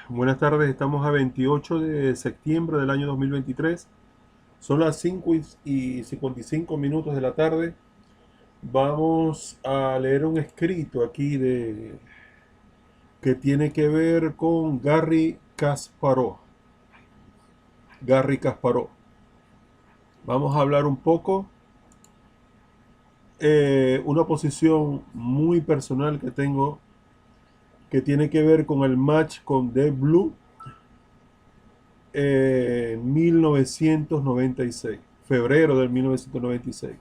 Buenas tardes, estamos a 28 de septiembre del año 2023. Son las 5:55 minutos de la tarde. Vamos a leer un escrito aquí que tiene que ver con Garry Kasparov. Garry Kasparov. Vamos a hablar un poco, una posición muy personal que tengo que tiene que ver con el match con Deep Blue 1996, febrero del 1996.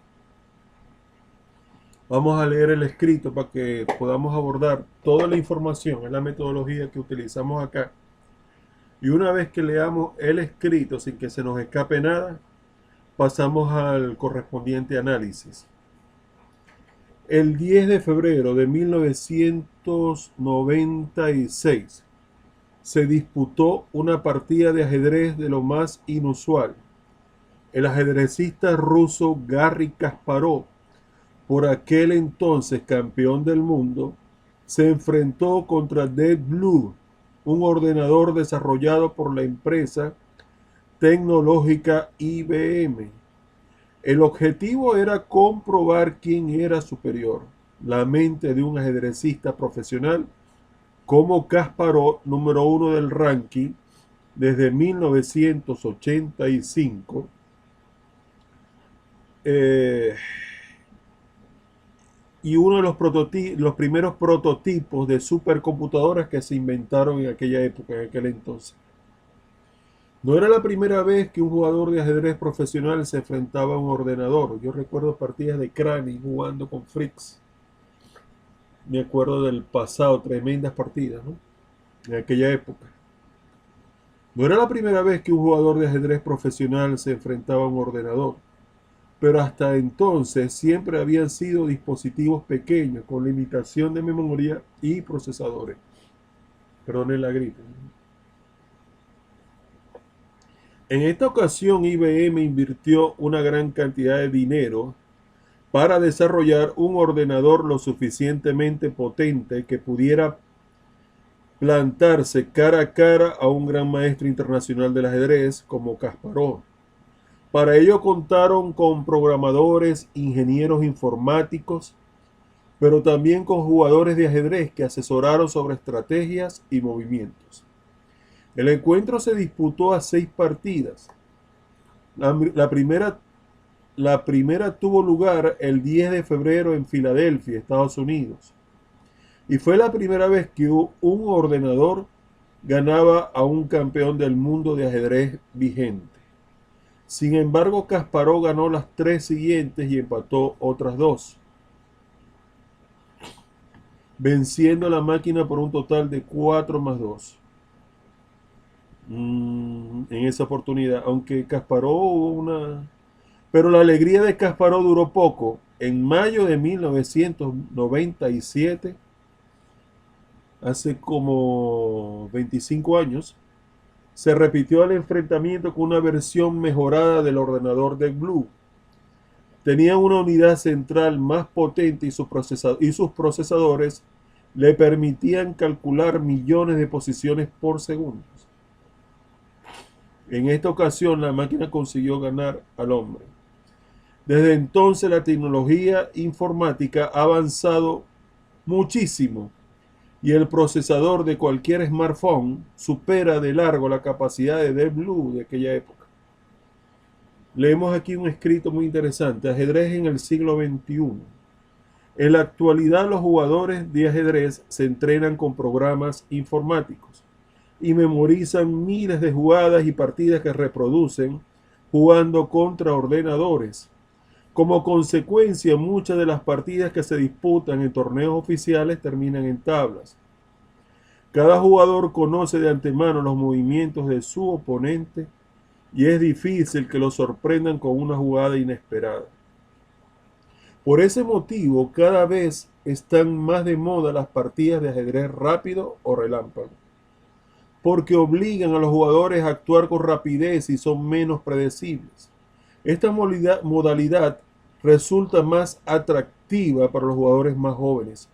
Vamos a leer el escrito para que podamos abordar toda la información, es la metodología que utilizamos acá. Y una vez que leamos el escrito sin que se nos escape nada, pasamos al correspondiente análisis. El 10 de febrero de 1996 se disputó una partida de ajedrez de lo más inusual. El ajedrecista ruso Garry Kasparov, por aquel entonces campeón del mundo, se enfrentó contra Deep Blue, un ordenador desarrollado por la empresa tecnológica IBM. El objetivo era comprobar quién era superior, la mente de un ajedrecista profesional como Kasparov, número uno del ranking desde 1985, y uno de los primeros prototipos de supercomputadoras que se inventaron en aquella época, en aquel entonces. No era la primera vez que un jugador de ajedrez profesional se enfrentaba a un ordenador. Yo recuerdo partidas de Crane jugando con Fricks. Me acuerdo del pasado, tremendas partidas, ¿no? En aquella época. No era la primera vez que un jugador de ajedrez profesional se enfrentaba a un ordenador, pero hasta entonces siempre habían sido dispositivos pequeños con limitación de memoria y procesadores. Perdonen la gripe. En esta ocasión IBM invirtió una gran cantidad de dinero para desarrollar un ordenador lo suficientemente potente que pudiera plantarse cara a cara a un gran maestro internacional del ajedrez como Kasparov. Para ello contaron con programadores, ingenieros informáticos, pero también con jugadores de ajedrez que asesoraron sobre estrategias y movimientos. El encuentro se disputó a 6 partidas. La primera tuvo lugar el 10 de febrero en Filadelfia, Estados Unidos, y fue la primera vez que un ordenador ganaba a un campeón del mundo de ajedrez vigente. Sin embargo, Kasparov ganó las 3 siguientes y empató otras 2, venciendo a la máquina por un total de 4+2. En esa oportunidad, aunque Kasparov hubo una... Pero la alegría de Kasparov duró poco. En mayo de 1997, hace como 25 años, se repitió el enfrentamiento con una versión mejorada del ordenador de Blue. Tenía una unidad central más potente y sus procesadores le permitían calcular millones de posiciones por segundo. En esta ocasión la máquina consiguió ganar al hombre. Desde entonces la tecnología informática ha avanzado muchísimo y el procesador de cualquier smartphone supera de largo la capacidad de Deep Blue de aquella época. Leemos aquí un escrito muy interesante: ajedrez en el siglo XXI. En la actualidad los jugadores de ajedrez se entrenan con programas informáticos y memorizan miles de jugadas y partidas que reproducen jugando contra ordenadores. Como consecuencia, muchas de las partidas que se disputan en torneos oficiales terminan en tablas. Cada jugador conoce de antemano los movimientos de su oponente y es difícil que lo sorprendan con una jugada inesperada. Por ese motivo, cada vez están más de moda las partidas de ajedrez rápido o relámpago, porque obligan a los jugadores a actuar con rapidez y son menos predecibles. Esta modalidad resulta más atractiva para los jugadores más jóvenes,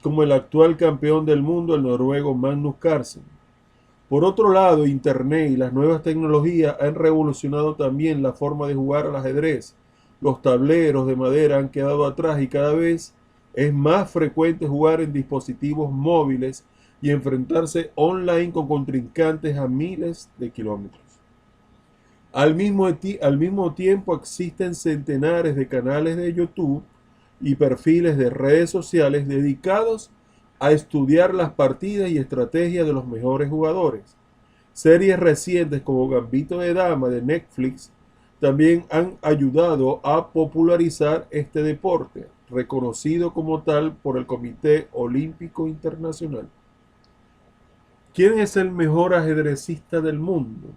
como el actual campeón del mundo, el noruego Magnus Carlsen. Por otro lado, Internet y las nuevas tecnologías han revolucionado también la forma de jugar al ajedrez. Los tableros de madera han quedado atrás y cada vez es más frecuente jugar en dispositivos móviles y enfrentarse online con contrincantes a miles de kilómetros. Al mismo tiempo existen centenares de canales de YouTube y perfiles de redes sociales dedicados a estudiar las partidas y estrategias de los mejores jugadores. Series recientes como Gambito de Dama de Netflix también han ayudado a popularizar este deporte, reconocido como tal por el Comité Olímpico Internacional. ¿Quién es el mejor ajedrecista del mundo?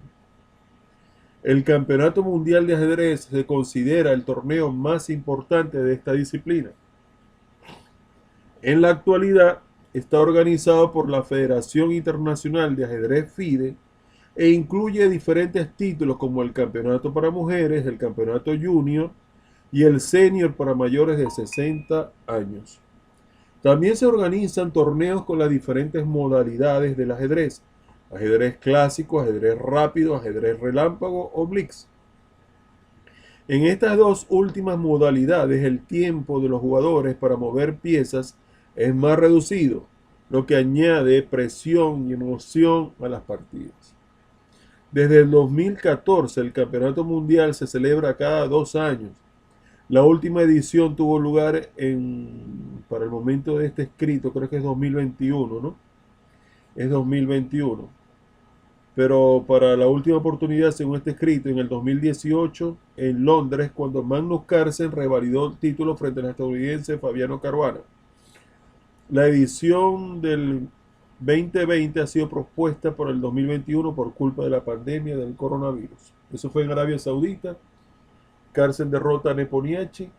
El Campeonato Mundial de Ajedrez se considera el torneo más importante de esta disciplina. En la actualidad está organizado por la Federación Internacional de Ajedrez FIDE e incluye diferentes títulos como el Campeonato para Mujeres, el Campeonato Junior y el Senior para mayores de 60 años. También se organizan torneos con las diferentes modalidades del ajedrez: ajedrez clásico, ajedrez rápido, ajedrez relámpago o blitz. En estas dos últimas modalidades, el tiempo de los jugadores para mover piezas es más reducido, lo que añade presión y emoción a las partidas. Desde el 2014, el Campeonato Mundial se celebra cada 2 años. La última edición tuvo lugar para el momento de este escrito, creo que es 2021, ¿no? Es 2021. Pero para la última oportunidad, según este escrito, en el 2018, en Londres, cuando Magnus Carlsen revalidó el título frente al estadounidense Fabiano Caruana. La edición del 2020 ha sido propuesta por el 2021 por culpa de la pandemia del coronavirus. Eso fue en Arabia Saudita. Carlsen derrota a Nepomniachtchi.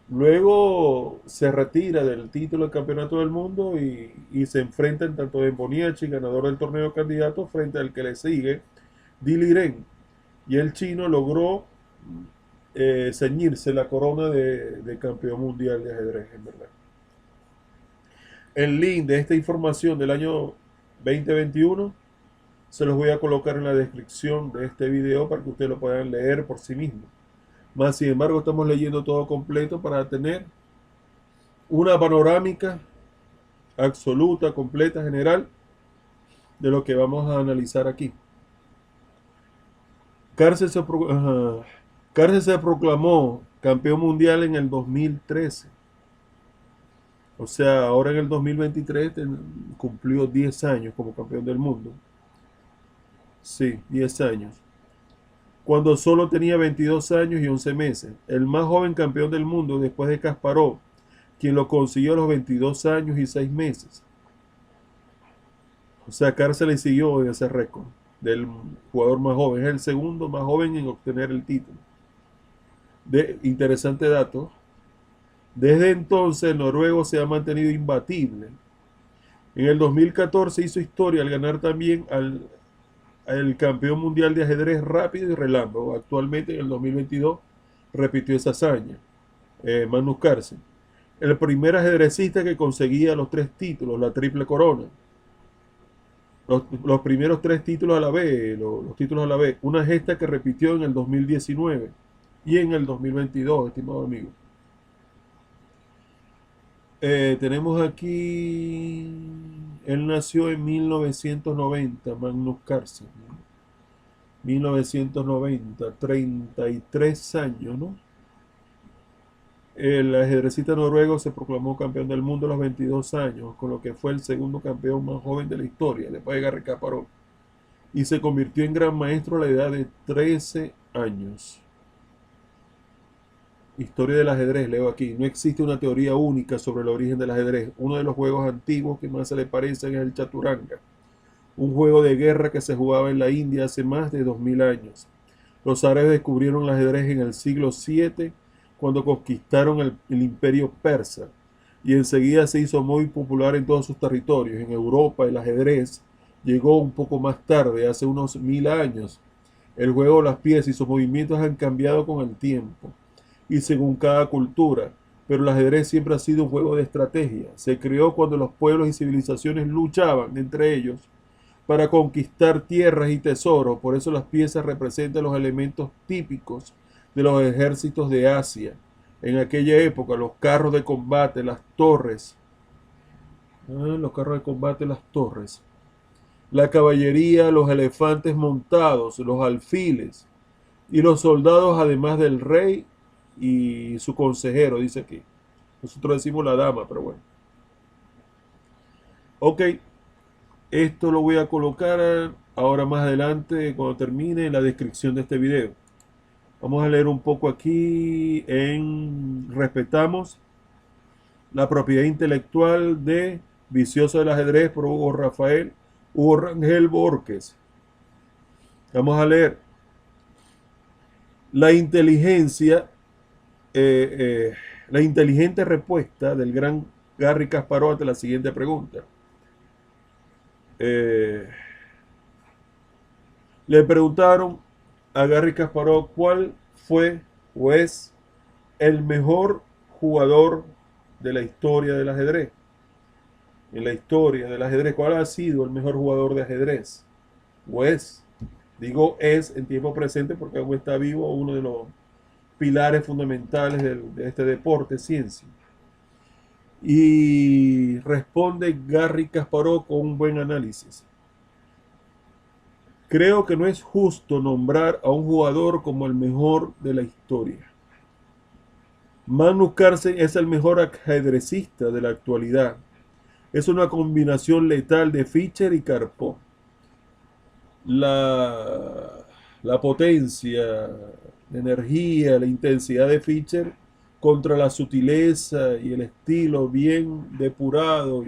Luego se retira del título del campeonato del mundo y se enfrentan tanto Nepomniachtchi, ganador del torneo candidato, frente al que le sigue, Diliren. Y el chino logró ceñirse la corona de campeón mundial de ajedrez, en verdad. El link de esta información del año 2021 se los voy a colocar en la descripción de este video para que ustedes lo puedan leer por sí mismos. Más sin embargo, estamos leyendo todo completo para tener una panorámica absoluta, completa, general de lo que vamos a analizar aquí. Carlsen se proclamó campeón mundial en el 2013. O sea, ahora en el 2023 cumplió 10 años como campeón del mundo. Sí, 10 años. Cuando solo tenía 22 años y 11 meses. El más joven campeón del mundo después de Kasparov, quien lo consiguió a los 22 años y 6 meses. O sea, Carlsen le siguió en ese récord del jugador más joven. Es el segundo más joven en obtener el título. Interesante dato. Desde entonces el noruego se ha mantenido imbatible. En el 2014 hizo historia al ganar también el campeón mundial de ajedrez rápido y relámpago. Actualmente en el 2022 repitió esa hazaña, Magnus Carlsen. El primer ajedrecista que conseguía los 3 títulos, la triple corona. Los primeros 3 títulos a la vez, los títulos a la vez. Una gesta que repitió en el 2019 y en el 2022, estimado amigo. Tenemos aquí, él nació en 1990, Magnus Carlsen, 1990, 33 años, ¿no? El ajedrecista noruego se proclamó campeón del mundo a los 22 años, con lo que fue el segundo campeón más joven de la historia, después de Garry Kasparov, y se convirtió en gran maestro a la edad de 13 años. Historia del ajedrez, leo aquí. No existe una teoría única sobre el origen del ajedrez. Uno de los juegos antiguos que más se le parecen es el chaturanga, un juego de guerra que se jugaba en la India hace más de 2000 años. Los árabes descubrieron el ajedrez en el siglo VII, cuando conquistaron el imperio persa, y enseguida se hizo muy popular en todos sus territorios. En Europa el ajedrez llegó un poco más tarde, hace unos 1000 años. El juego, las piezas y sus movimientos han cambiado con el tiempo y según cada cultura, pero el ajedrez siempre ha sido un juego de estrategia. Se creó cuando los pueblos y civilizaciones luchaban entre ellos para conquistar tierras y tesoros. Por eso las piezas representan los elementos típicos de los ejércitos de Asia. En aquella época, los carros de combate, las torres, los carros de combate, las torres, la caballería, los elefantes montados, los alfiles y los soldados, además del rey y su consejero, dice aquí. Nosotros decimos la dama, pero bueno. Ok, esto lo voy a colocar ahora más adelante cuando termine en la descripción de este video. Vamos a leer un poco aquí en Respetamos la propiedad intelectual de Vicioso del ajedrez por Hugo Rangel Borges. Vamos a leer. La inteligencia, la inteligente respuesta del gran Garry Kasparov ante la siguiente pregunta. Le preguntaron a Garry Kasparov cuál fue o es el mejor jugador de la historia del ajedrez. En la historia del ajedrez, ¿cuál ha sido el mejor jugador de ajedrez? O es, digo es en tiempo presente porque aún está vivo uno de los pilares fundamentales de este deporte, ciencia. Y responde Garry Kasparov con un buen análisis. Creo que no es justo nombrar a un jugador como el mejor de la historia. Magnus Carlsen es el mejor ajedrecista de la actualidad. Es una combinación letal de Fischer y Karpov. La potencia, la energía, la intensidad de Fischer contra la sutileza y el estilo bien depurado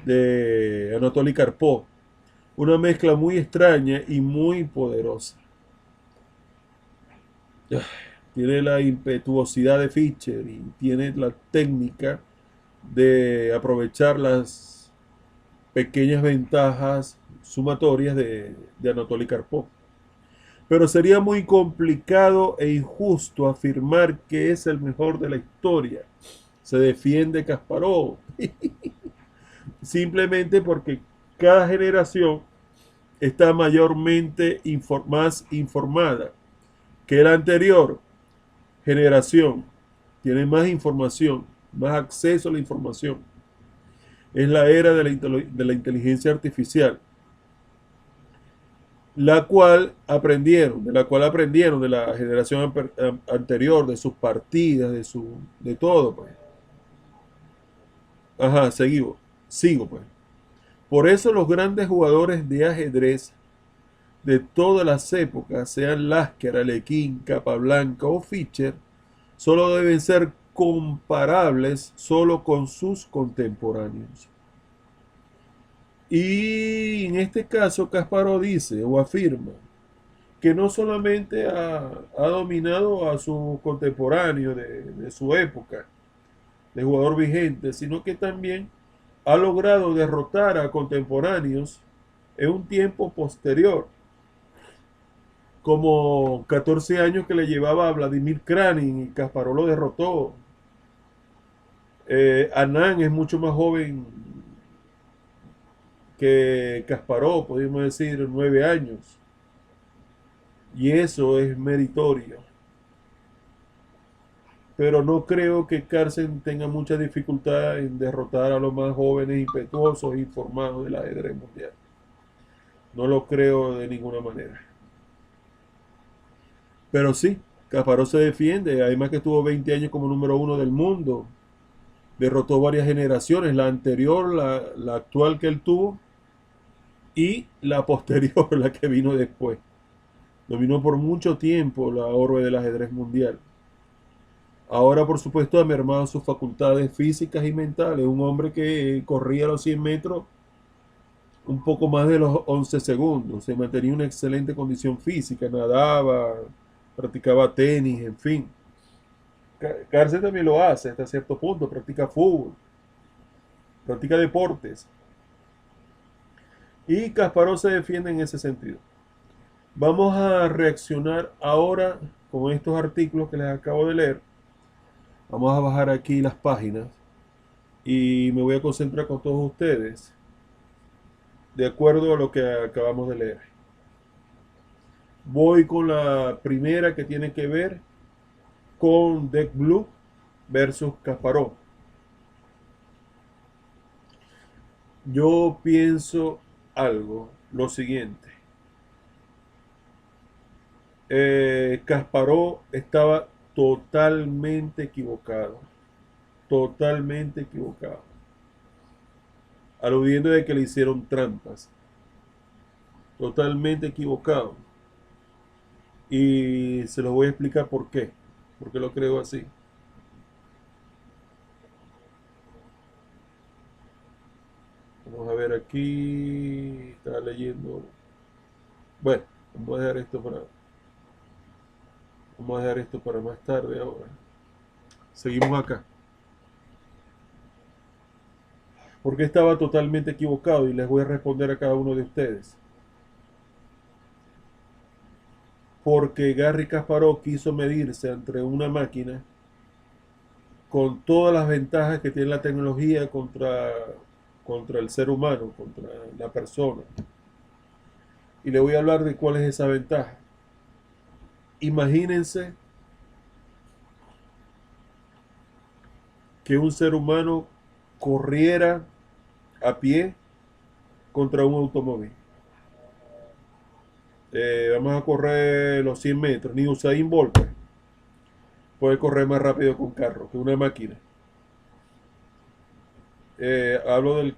de Anatoly Karpov. Una mezcla muy extraña y muy poderosa. Tiene la impetuosidad de Fischer y tiene la técnica de aprovechar las pequeñas ventajas sumatorias de Anatoly Karpov. Pero sería muy complicado e injusto afirmar que es el mejor de la historia. Se defiende Kasparov. Simplemente porque cada generación está mayormente más informada que la anterior generación. Tiene más información, más acceso a la información. Es la era de la inteligencia artificial, de la cual aprendieron de la generación anterior, de sus partidas, de todo, pues. Ajá, sigo, pues. Por eso los grandes jugadores de ajedrez de todas las épocas, sean Lasker, Alekhine, Capablanca o Fischer, solo deben ser comparables solo con sus contemporáneos. Y en este caso Kasparov dice o afirma que no solamente ha dominado a su contemporáneo de su época, de jugador vigente, sino que también ha logrado derrotar a contemporáneos en un tiempo posterior, como 14 años que le llevaba a Vladimir Kranin y Kasparov lo derrotó. Anand es mucho más joven que Kasparov, podemos decir 9 años. Y eso es meritorio. Pero no creo que Carlsen tenga mucha dificultad en derrotar a los más jóvenes, impetuosos e informados del ajedrez mundial. No lo creo de ninguna manera. Pero sí, Kasparov se defiende, además que estuvo 20 años como número 1 del mundo. Derrotó varias generaciones, la anterior, la actual que él tuvo, y la posterior, la que vino después. Dominó por mucho tiempo la orbe del ajedrez mundial. Ahora, por supuesto, ha mermado sus facultades físicas y mentales. Un hombre que corría los 100 metros un poco más de los 11 segundos. Se mantenía una excelente condición física, nadaba, practicaba tenis, en fin. Carlsen también lo hace hasta cierto punto, practica fútbol, practica deportes. Y Kasparov se defiende en ese sentido. Vamos a reaccionar ahora con estos artículos que les acabo de leer. Vamos a bajar aquí las páginas y me voy a concentrar con todos ustedes. de acuerdo a lo que acabamos de leer. Voy con la primera, que tiene que ver con Deep Blue versus Kasparov. Yo pienso lo siguiente. Kasparov estaba totalmente equivocado. Totalmente equivocado. Aludiendo de que le hicieron trampas. Totalmente equivocado. Y se los voy a explicar por qué. Por qué lo creo así. Vamos a ver aquí. Estaba leyendo. Bueno, vamos a dejar esto para más tarde ahora. Seguimos acá. Porque estaba totalmente equivocado, y les voy a responder a cada uno de ustedes. Porque Garry Kasparov quiso medirse entre una máquina con todas las ventajas que tiene la tecnología contra el ser humano, contra la persona. Y le voy a hablar de cuál es esa ventaja. Imagínense que un ser humano corriera a pie contra un automóvil. Vamos a correr los 100 metros. Ni Usain Bolt pues, puede correr más rápido que un carro, que una máquina. Hablo el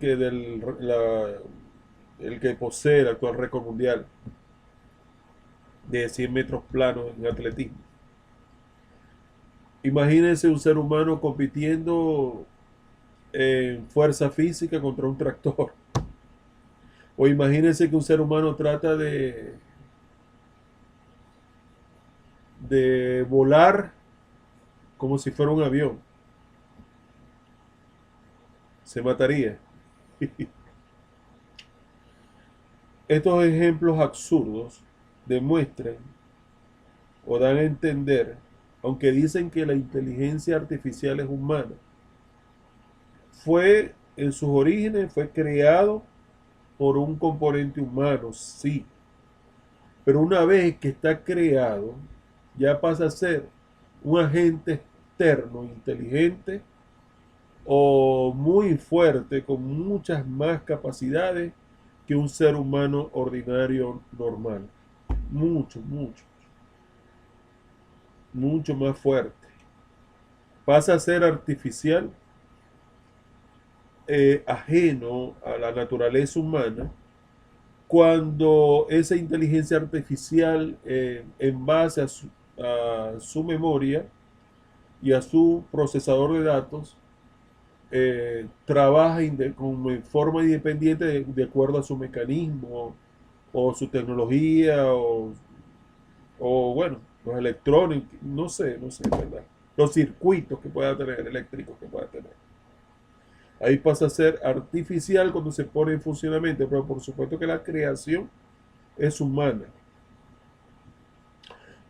que posee el actual récord mundial de 100 metros planos en atletismo. Imagínense un ser humano compitiendo en fuerza física contra un tractor. O imagínense que un ser humano trata de volar como si fuera un avión. Se mataría. Estos ejemplos absurdos demuestran o dan a entender, aunque dicen que la inteligencia artificial es humana, en sus orígenes fue creado por un componente humano, sí. Pero una vez que está creado, ya pasa a ser un agente externo, inteligente o muy fuerte, con muchas más capacidades que un ser humano ordinario normal. Mucho más fuerte. Pasa a ser artificial, ajeno a la naturaleza humana, cuando esa inteligencia artificial, en base a su memoria y a su procesador de datos, trabaja en forma independiente de acuerdo a su mecanismo o su tecnología o bueno, los electrónicos, no sé, ¿verdad? Los circuitos que pueda tener, eléctricos que pueda tener. Ahí pasa a ser artificial cuando se pone en funcionamiento, pero por supuesto que la creación es humana.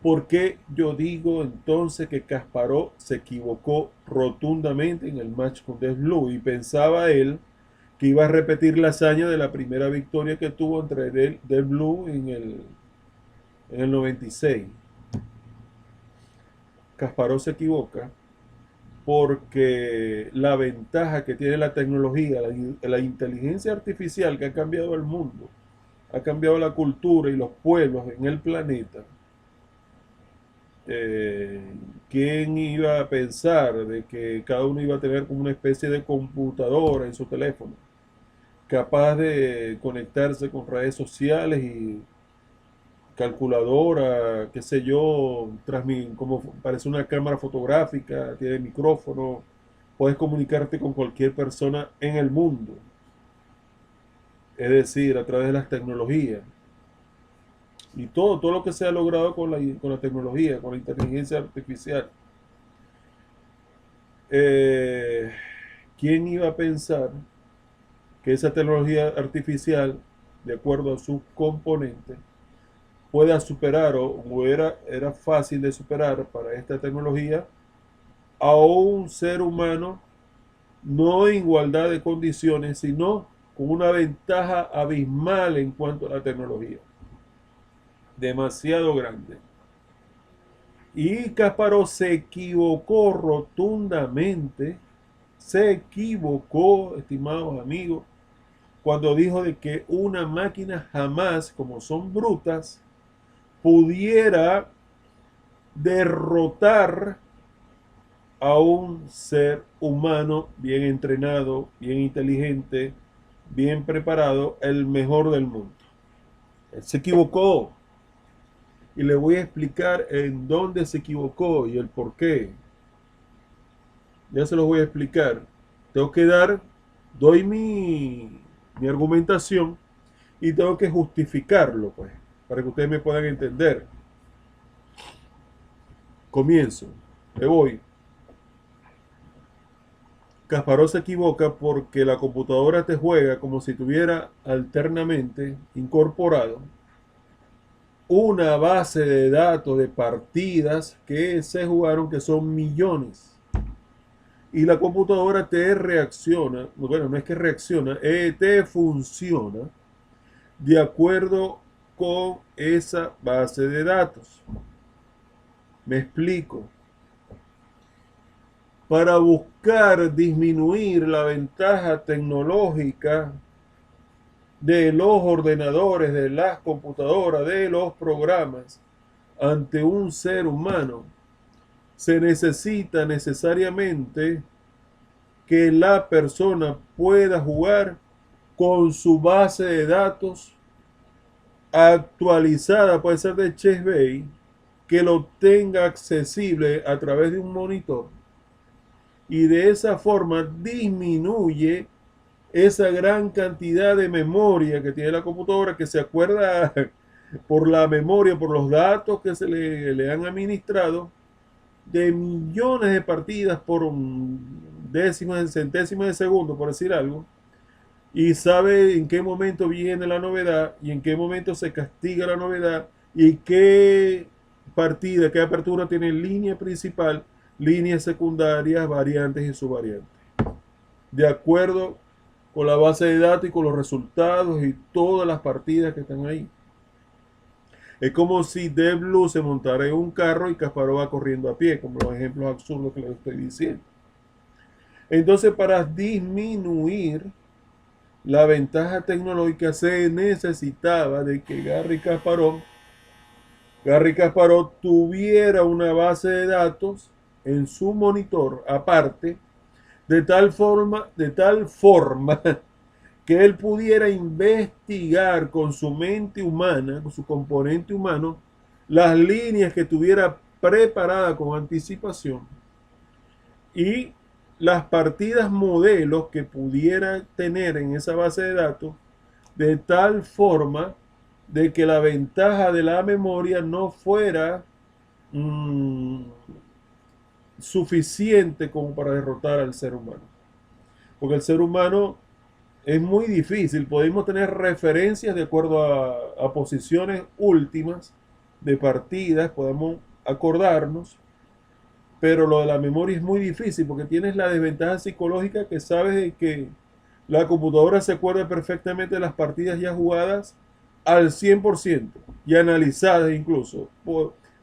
¿Por qué yo digo entonces que Kasparov se equivocó rotundamente en el match con Deep Blue? Y pensaba él que iba a repetir la hazaña de la primera victoria que tuvo entre Deep Blue en el 96. Kasparov se equivoca porque la ventaja que tiene la tecnología, la inteligencia artificial, que ha cambiado el mundo, ha cambiado la cultura y los pueblos en el planeta. ¿Quién iba a pensar de que cada uno iba a tener como una especie de computadora en su teléfono, capaz de conectarse con redes sociales y calculadora, qué sé yo, como parece una cámara fotográfica, tiene micrófono, puedes comunicarte con cualquier persona en el mundo, es decir, a través de las tecnologías? Y todo lo que se ha logrado con la tecnología, con la inteligencia artificial. ¿Quién iba a pensar que esa tecnología artificial, de acuerdo a sus componentes, pueda superar o era fácil de superar para esta tecnología a un ser humano, no en igualdad de condiciones, sino con una ventaja abismal en cuanto a la tecnología. Demasiado grande. Y Kasparov se equivocó rotundamente, se equivocó, estimados amigos, cuando dijo de que una máquina jamás, como son brutas, pudiera derrotar a un ser humano bien entrenado, bien inteligente, bien preparado, el mejor del mundo. Él se equivocó. Y le voy a explicar en dónde se equivocó y el por qué. Ya se los voy a explicar. Tengo que doy mi argumentación y tengo que justificarlo, pues, para que ustedes me puedan entender. Comienzo. Me voy. Kasparov se equivoca porque la computadora te juega como si tuviera alternamente incorporado una base de datos de partidas que se jugaron, que son millones. Y la computadora te reacciona, bueno, no es que reacciona, te funciona de acuerdo con esa base de datos. Me explico. Para buscar disminuir la ventaja tecnológica de los ordenadores, de las computadoras, de los programas ante un ser humano, se necesita necesariamente que la persona pueda jugar con su base de datos actualizada, puede ser de Chess Bay, que lo tenga accesible a través de un monitor, y de esa forma disminuye esa gran cantidad de memoria que tiene la computadora, que se acuerda por la memoria, por los datos que se le han administrado, de millones de partidas por décimas, centésimas de segundo, por decir algo, y sabe en qué momento viene la novedad y en qué momento se castiga la novedad y qué partida, qué apertura tiene línea principal, líneas secundarias, variantes y subvariantes. De acuerdo con la base de datos y con los resultados y todas las partidas que están ahí. Es como si Deep Blue se montara en un carro y Kasparov va corriendo a pie, como los ejemplos absurdos que les estoy diciendo. Entonces, para disminuir la ventaja tecnológica se necesitaba de que Garry Kasparov tuviera una base de datos en su monitor aparte, de tal forma que él pudiera investigar con su mente humana, con su componente humano, las líneas que tuviera preparadas con anticipación y las partidas modelos que pudiera tener en esa base de datos, de tal forma de que la ventaja de la memoria no fuera suficiente como para derrotar al ser humano. Porque el ser humano es muy difícil. Podemos tener referencias de acuerdo a posiciones últimas de partidas, podemos acordarnos, pero lo de la memoria es muy difícil porque tienes la desventaja psicológica que sabes de que la computadora se acuerda perfectamente de las partidas ya jugadas al 100% y analizadas incluso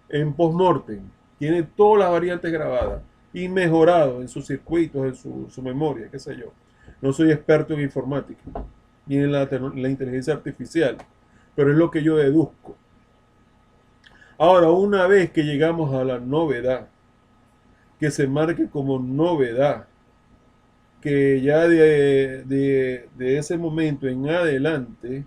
en post-mortem. Tiene todas las variantes grabadas y mejorado en sus circuitos, en su memoria, qué sé yo. No soy experto en informática ni en la inteligencia artificial, pero es lo que yo deduzco. Ahora, una vez que llegamos a la novedad, que se marque como novedad, que ya de ese momento en adelante,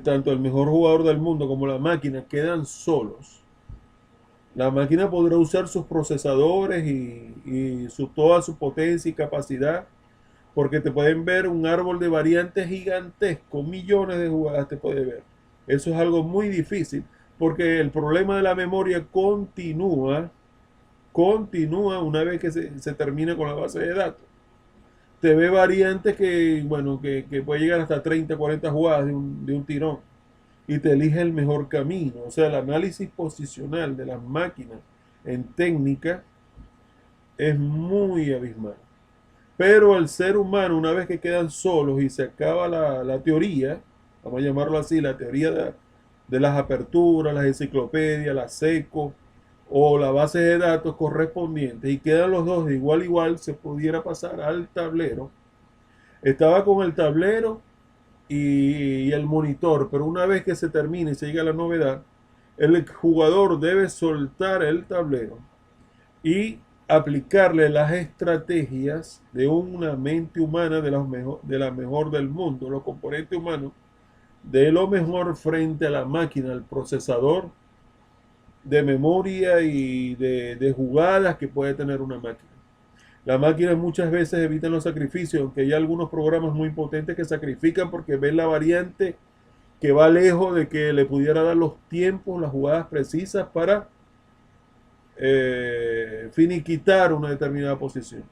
tanto el mejor jugador del mundo como la máquina quedan solos. La máquina podrá usar sus procesadores y toda su potencia y capacidad, porque te pueden ver un árbol de variantes gigantesco, millones de jugadas te puede ver. Eso es algo muy difícil, porque el problema de la memoria continúa una vez que se termina con la base de datos. Te ve variantes que, bueno, que puede llegar hasta 30, 40 jugadas de un tirón y te elige el mejor camino. O sea, el análisis posicional de las máquinas en técnica es muy abismal. Pero el ser humano, una vez que quedan solos y se acaba la teoría, vamos a llamarlo así, la teoría de las aperturas, las enciclopedias, la SECO o la base de datos correspondientes, y quedan los dos de igual a igual, se pudiera pasar al tablero. Estaba con el tablero y el monitor, pero una vez que se termine y se llega a la novedad, el jugador debe soltar el tablero y aplicarle las estrategias de una mente humana de la mejor del mundo, los componentes humanos, de lo mejor frente a la máquina, al procesador de memoria y de jugadas que puede tener una máquina. Las máquinas muchas veces evitan los sacrificios, aunque hay algunos programas muy potentes que sacrifican porque ven la variante que va lejos de que le pudiera dar los tiempos, las jugadas precisas para finiquitar una determinada posición.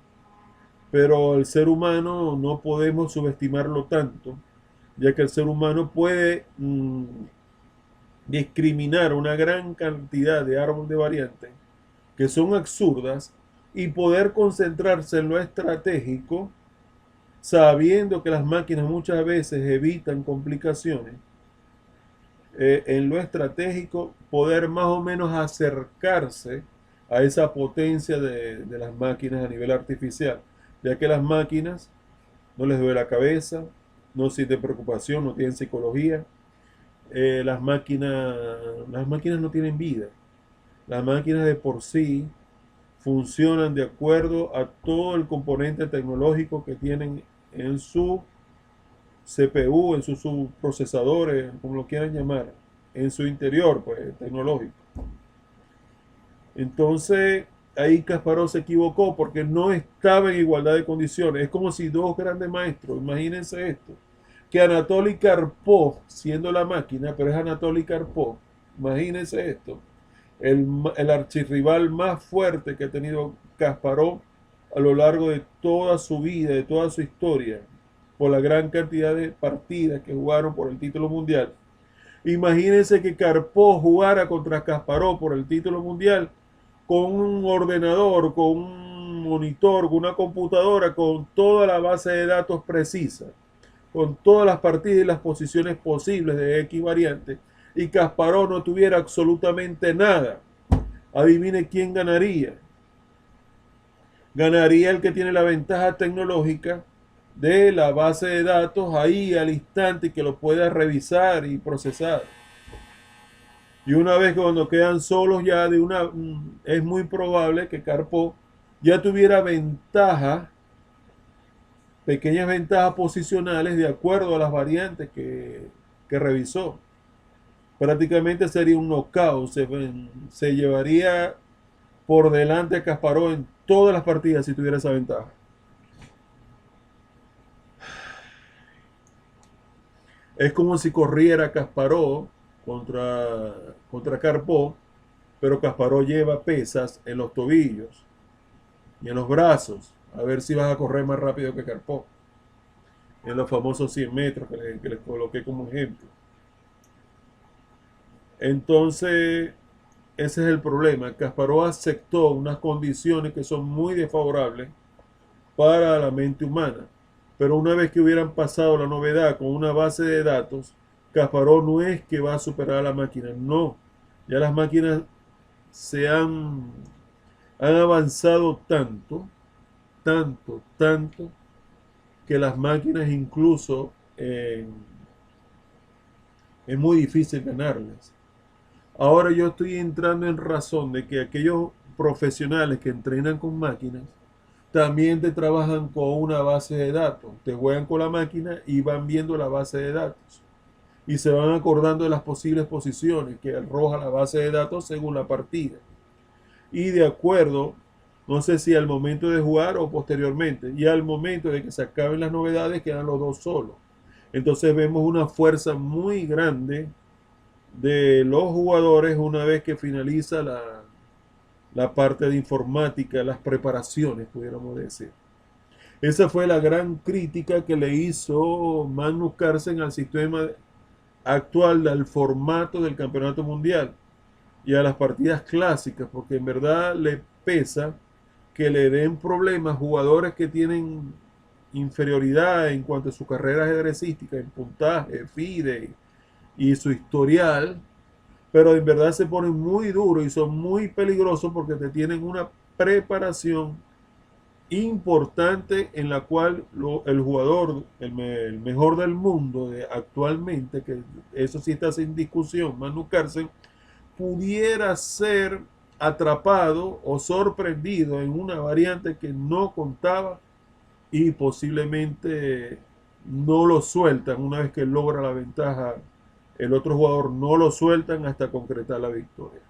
Pero el ser humano no podemos subestimarlo tanto, ya que el ser humano puede discriminar una gran cantidad de árboles de variantes que son absurdas y poder concentrarse en lo estratégico, sabiendo que las máquinas muchas veces evitan complicaciones. En lo estratégico, poder más o menos acercarse a esa potencia de las máquinas a nivel artificial, ya que las máquinas no les duele la cabeza, no sienten preocupación, no tienen psicología. Las máquinas no tienen vida. Las máquinas de por sí funcionan de acuerdo a todo el componente tecnológico que tienen en su CPU, en sus procesadores, como lo quieran llamar, en su interior, pues, tecnológico. Entonces, ahí Kasparov se equivocó porque no estaba en igualdad de condiciones. Es como si dos grandes maestros, imagínense esto, que Anatoly Karpov, siendo la máquina, pero es Anatoly Karpov, imagínense esto, el archirrival más fuerte que ha tenido Kasparov a lo largo de toda su vida, de toda su historia, por la gran cantidad de partidas que jugaron por el título mundial. Imagínense que Karpov jugara contra Kasparov por el título mundial con un ordenador, con un monitor, con una computadora, con toda la base de datos precisa, con todas las partidas y las posiciones posibles de X variante, y Kasparov no tuviera absolutamente nada. Adivine quién ganaría. Ganaría el que tiene la ventaja tecnológica de la base de datos ahí al instante y que lo pueda revisar y procesar. Y una vez que cuando quedan solos ya es muy probable que Karpov ya tuviera pequeñas ventajas posicionales de acuerdo a las variantes que revisó. Prácticamente sería un knockout, se llevaría por delante a Kasparov en todas las partidas si tuviera esa ventaja. Es como si corriera Kasparov contra Karpov, pero Kasparov lleva pesas en los tobillos y en los brazos, a ver si vas a correr más rápido que Karpov, en los famosos 100 metros que les coloqué como ejemplo. Entonces, ese es el problema. Kasparov aceptó unas condiciones que son muy desfavorables para la mente humana. Pero una vez que hubieran pasado la novedad con una base de datos, Kasparov no es que va a superar a la máquina, no. Ya las máquinas han avanzado tanto, que las máquinas incluso es muy difícil ganarlas. Ahora yo estoy entrando en razón de que aquellos profesionales que entrenan con máquinas también te trabajan con una base de datos. Te juegan con la máquina y van viendo la base de datos. Y se van acordando de las posibles posiciones que arroja la base de datos según la partida. Y de acuerdo, no sé si al momento de jugar o posteriormente, y al momento de que se acaben las novedades quedan los dos solos. Entonces vemos una fuerza muy grande de los jugadores una vez que finaliza la parte de informática, las preparaciones, pudiéramos decir. Esa fue la gran crítica que le hizo Magnus Carlsen al sistema actual, al formato del campeonato mundial y a las partidas clásicas, porque en verdad le pesa que le den problemas jugadores que tienen inferioridad en cuanto a su carrera ajedrecística, en puntaje, FIDE y su historial, pero en verdad se ponen muy duros y son muy peligrosos porque te tienen una preparación importante en la cual el jugador, el mejor del mundo actualmente, que eso sí está sin discusión, Magnus Carlsen, pudiera ser atrapado o sorprendido en una variante que no contaba y posiblemente no lo sueltan una vez que logra la ventaja. El otro jugador no lo sueltan hasta concretar la victoria.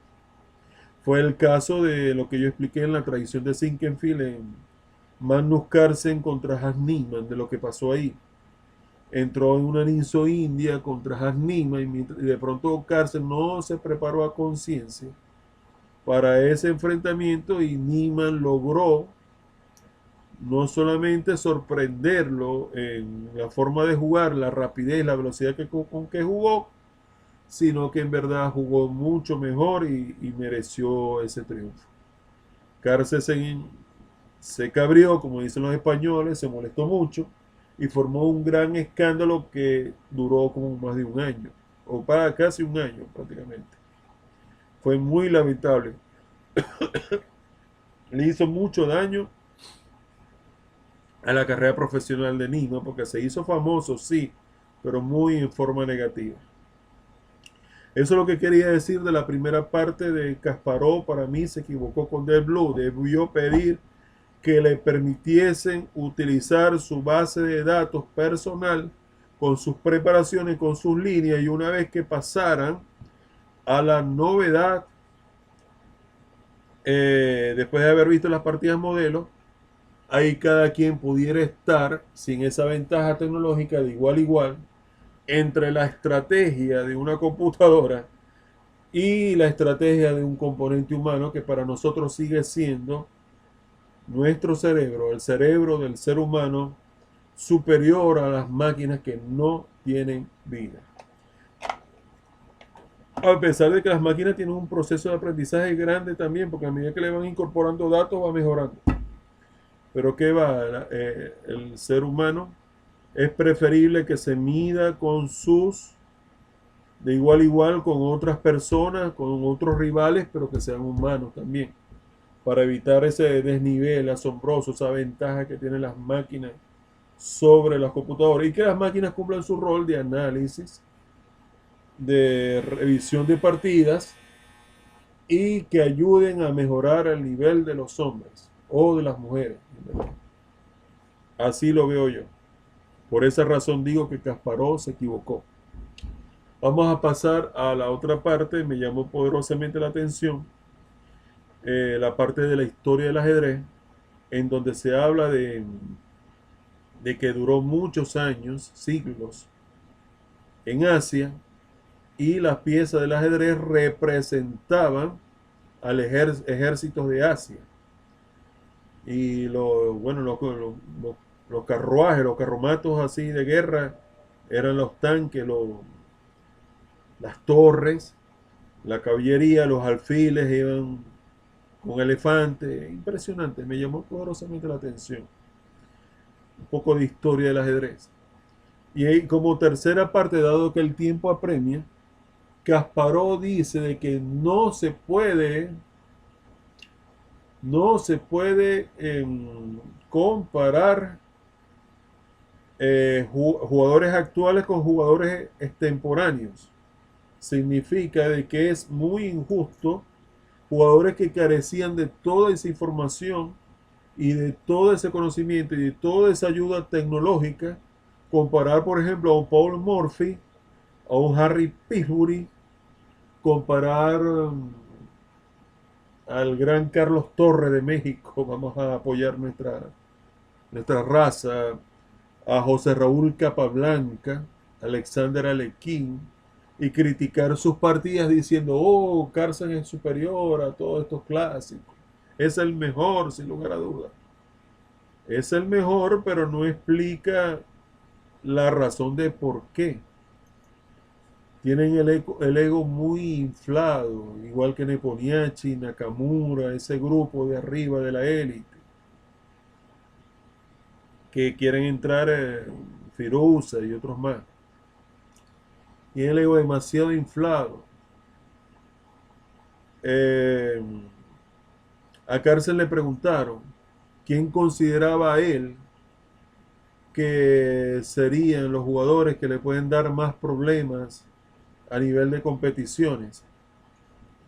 Fue el caso de lo que yo expliqué en la tradición de Sinkenfield en Magnus Carlsen contra Hans Niemann, de lo que pasó ahí. Entró en una Ninso India contra Hans Niemann y de pronto Carlsen no se preparó a conciencia para ese enfrentamiento y Niemann logró no solamente sorprenderlo en la forma de jugar, la rapidez, la velocidad con que jugó, sino que en verdad jugó mucho mejor y mereció ese triunfo. Carlsen se cabrió, como dicen los españoles, se molestó mucho y formó un gran escándalo que duró como más de un año, o para casi un año prácticamente. Fue muy lamentable. Le hizo mucho daño a la carrera profesional de Nino, porque se hizo famoso, sí, pero muy en forma negativa. Eso es lo que quería decir de la primera parte de Kasparov. Para mí se equivocó con Deep Blue. Debió pedir que le permitiesen utilizar su base de datos personal con sus preparaciones, con sus líneas, y una vez que pasaran a la novedad, después de haber visto las partidas modelo, ahí cada quien pudiera estar sin esa ventaja tecnológica de igual a igual entre la estrategia de una computadora y la estrategia de un componente humano que para nosotros sigue siendo nuestro cerebro, el cerebro del ser humano, superior a las máquinas que no tienen vida. A pesar de que las máquinas tienen un proceso de aprendizaje grande también, porque a medida que le van incorporando datos va mejorando. Pero ¿qué va? El ser humano es preferible que se mida con de igual a igual con otras personas, con otros rivales, pero que sean humanos también, para evitar ese desnivel asombroso, esa ventaja que tienen las máquinas sobre las computadoras, y que las máquinas cumplan su rol de análisis, de revisión de partidas, y que ayuden a mejorar el nivel de los hombres o de las mujeres. Así lo veo yo. Por esa razón digo que Kasparov se equivocó. Vamos a pasar a la otra parte. Me llamó poderosamente la atención la parte de la historia del ajedrez, en donde se habla de que duró muchos años, siglos, en Asia, y las piezas del ajedrez representaban al ejército de Asia. Y los carruajes, los carromatos así de guerra, eran los tanques, las torres, la caballería, los alfiles iban con elefantes. Impresionante, me llamó poderosamente la atención. Un poco de historia del ajedrez. Y ahí, como tercera parte, dado que el tiempo apremia, Kasparov dice de que no se puede comparar jugadores actuales con jugadores extemporáneos. Significa de que es muy injusto jugadores que carecían de toda esa información y de todo ese conocimiento y de toda esa ayuda tecnológica, comparar por ejemplo a un Paul Morphy, a un Harry Pillsbury, comparar al gran Carlos Torres de México, vamos a apoyar nuestra raza, a José Raúl Capablanca, Alexander Alekhine, y criticar sus partidas diciendo, oh, Carlsen es superior a todos estos clásicos. Es el mejor, sin lugar a dudas. Es el mejor, pero no explica la razón de por qué. Tienen el ego muy inflado, igual que Neponiachi, Nakamura, ese grupo de arriba de la élite. que quieren entrar Firuza y otros más. Y el ego demasiado inflado. A Cárcel le preguntaron quién consideraba a él que serían los jugadores que le pueden dar más problemas a nivel de competiciones.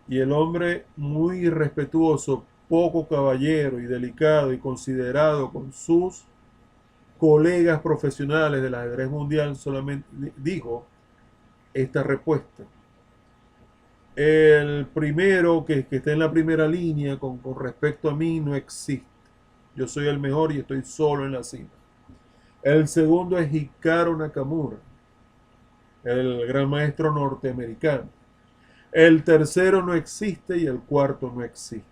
Y el hombre, muy respetuoso, poco caballero y delicado y considerado con sus colegas profesionales del ajedrez mundial, solamente dijo esta respuesta. El primero que está en la primera línea con respecto a mí no existe. Yo soy el mejor y estoy solo en la cima. El segundo es Hikaru Nakamura, el gran maestro norteamericano. El tercero no existe y el cuarto no existe.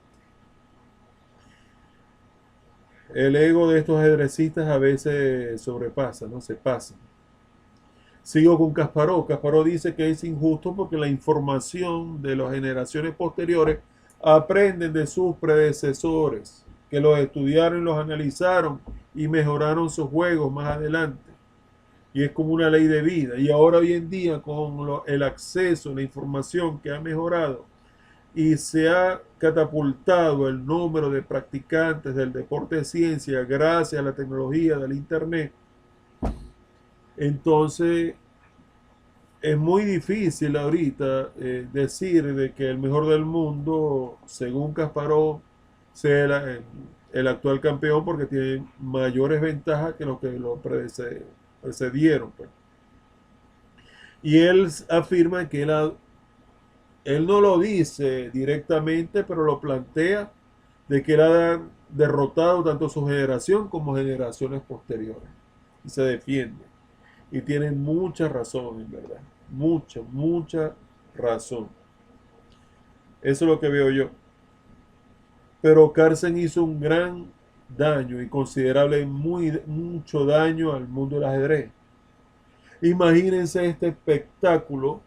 El ego de estos ajedrecistas a veces sobrepasa, ¿no? Se pasa. Sigo con Kasparov. Kasparov dice que es injusto porque la información de las generaciones posteriores aprenden de sus predecesores, que los estudiaron y los analizaron y mejoraron sus juegos más adelante. Y es como una ley de vida. Y ahora hoy en día con el acceso, la información que ha mejorado y se ha catapultado el número de practicantes del deporte de ciencia gracias a la tecnología del internet, entonces es muy difícil ahorita decir de que el mejor del mundo, según Kasparov, sea el actual campeón porque tiene mayores ventajas que los que lo precedieron. Pues. Y él afirma que él no lo dice directamente, pero lo plantea de que él ha derrotado tanto su generación como generaciones posteriores. Y se defiende. Y tiene mucha razón, en verdad. Mucha razón. Eso es lo que veo yo. Pero Carlsen hizo un gran daño y considerable, mucho daño al mundo del ajedrez. Imagínense este espectáculo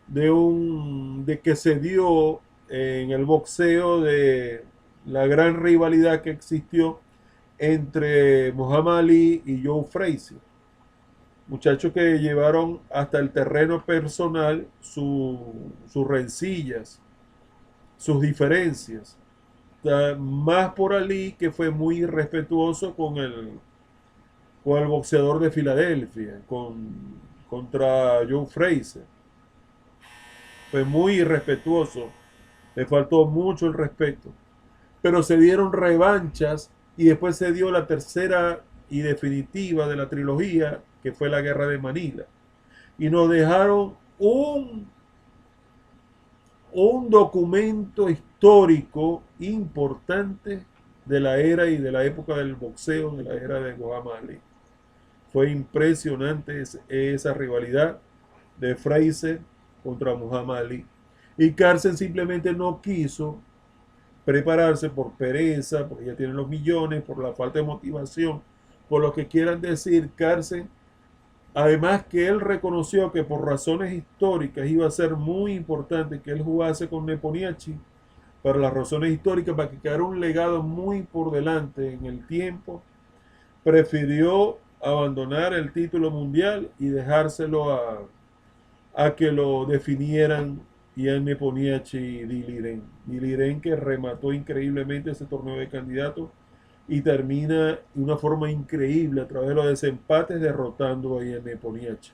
de que se dio en el boxeo, de la gran rivalidad que existió entre Muhammad Ali y Joe Frazier. Muchachos que llevaron hasta el terreno personal sus rencillas, sus diferencias. Más por Ali, que fue muy respetuoso con el boxeador de Filadelfia, contra Joe Frazier. Fue muy irrespetuoso, le faltó mucho el respeto. Pero se dieron revanchas y después se dio la tercera y definitiva de la trilogía, que fue la Guerra de Manila. Y nos dejaron un documento histórico importante de la era y de la época del boxeo, de la era de Muhammad Ali. Fue impresionante esa rivalidad de Frazier contra Muhammad Ali. Y Carlsen simplemente no quiso prepararse por pereza, porque ya tienen los millones, por la falta de motivación, por lo que quieran decir. Carlsen, además que él reconoció que por razones históricas iba a ser muy importante que él jugase con Nepomniachtchi, para las razones históricas, para que quedara un legado muy por delante en el tiempo, prefirió abandonar el título mundial y dejárselo a que lo definieran Ian Nepomniachtchi y Diliren. Diliren, que remató increíblemente ese torneo de candidatos y termina de una forma increíble a través de los desempates derrotando a Ian Nepomniachtchi,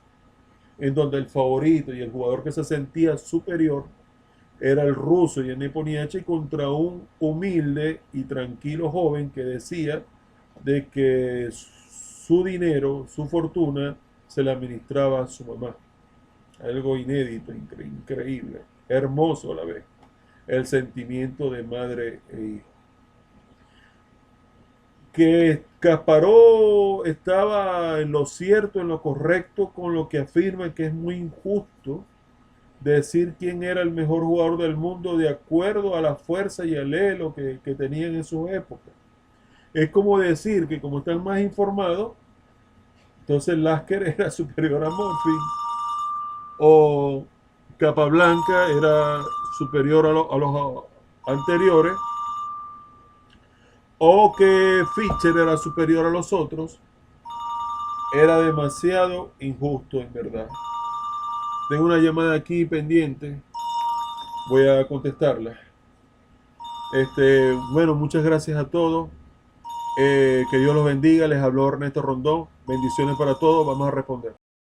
en donde el favorito y el jugador que se sentía superior era el ruso Ian Nepomniachtchi contra un humilde y tranquilo joven que decía de que su dinero, su fortuna, se le administraba a su mamá. Algo inédito, increíble, hermoso a la vez, el sentimiento de madre e hijo. Que Kasparov estaba en lo cierto, en lo correcto, con lo que afirma que es muy injusto decir quién era el mejor jugador del mundo de acuerdo a la fuerza y el elo que tenían en su época. Es como decir que como están más informados, entonces Lasker era superior a Monfils, o Capablanca era superior a los anteriores, o que Fischer era superior a los otros, Era demasiado injusto, en verdad. Tengo una llamada aquí pendiente. Voy a contestarla. Bueno, muchas gracias a todos. Que Dios los bendiga. Les habló Ernesto Rondón. Bendiciones para todos. Vamos a responder.